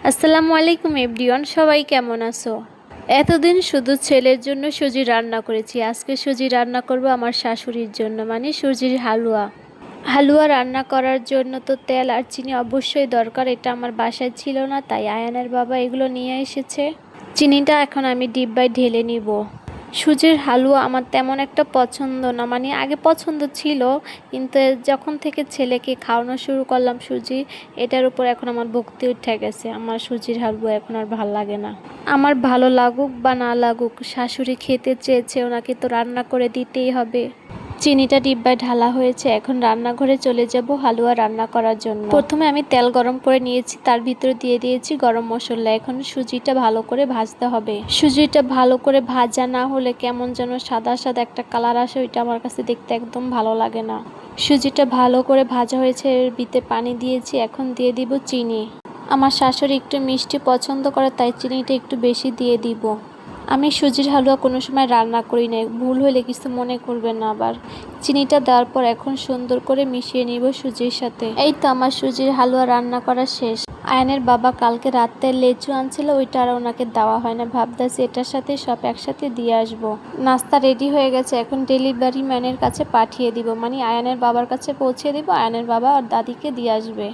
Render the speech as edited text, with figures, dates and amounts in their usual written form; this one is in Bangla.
আসসালামু আলাইকুম এভরিওয়ান, সবাই কেমন আছো? এতদিন শুধু ছেলের জন্য সুজি রান্না করেছি। আজকে সুজি রান্না করব আমার শাশুড়ির জন্য, মানে সুজির হালুয়া। হালুয়া রান্না করার জন্য তো তেল আর চিনি অবশ্যই দরকার। এটা আমার বাসায় ছিল না, তাই আয়ানের বাবা এগুলো নিয়ে এসেছে। চিনিটা এখন আমি ডিব্বায় ঢেলে নিব। সুজির হালুয়া আমার তেমন একটা পছন্দ না, মানে আগে পছন্দ ছিল, কিন্তু যখন থেকে ছেলেকে খাওয়ানো শুরু করলাম সুজি, এটার উপর এখন আমার ভক্তি উঠে গেছে। আমার সুজির হালুয়া এখন আর ভাল লাগে না। আমার ভালো লাগুক বা না লাগুক, শাশুড়ি খেতে চেয়েছে, ওনাকে তো রান্না করে দিতেই হবে। চিনিটা ডিব্বায় ঢালা হয়েছে, এখন রান্নাঘরে চলে যাব হালুয়া রান্না করার জন্য। প্রথমে আমি তেল গরম করে নিয়েছি, তার ভিতরে দিয়ে দিয়েছি গরম মশলা। এখন সুজিটা ভালো করে ভাজতে হবে। সুজিটা ভালো করে ভাজা না হলে কেমন যেন সাদা সাদা একটা কালার আসে, ওইটা আমার কাছে দেখতে একদম ভালো লাগে না। সুজিটা ভালো করে ভাজা হয়েছে, এর ভিতরে পানি দিয়েছি, এখন দিয়ে দিব চিনি। আমার শাশুড়ি একটু মিষ্টি পছন্দ করে, তাই চিনিটা একটু বেশি দিয়ে দিব। আমি সুজির হালুয়া কোনো সময় রান্না করি না, ভুল হলে কিছু মনে করবেন না আবার। চিনিটা দেওয়ার পর এখন সুন্দর করে মিশিয়ে নিব সুজির সাথে। এই তো আমার সুজির হালুয়া রান্না করা শেষ। আয়নের বাবা কালকে রাতে লেচু আনছিল, ওইটা আর ওনাকে দেওয়া হয় না, ভাবতেছি এটার সাথে সব একসাথে দিয়ে আসবো। নাস্তা রেডি হয়ে গেছে, এখন ডেলিভারি ম্যানের কাছে পাঠিয়ে দিব, মানে আয়নের বাবার কাছে পৌঁছে দিব। আয়নের বাবা আর দাদিকে দিয়ে আসবে।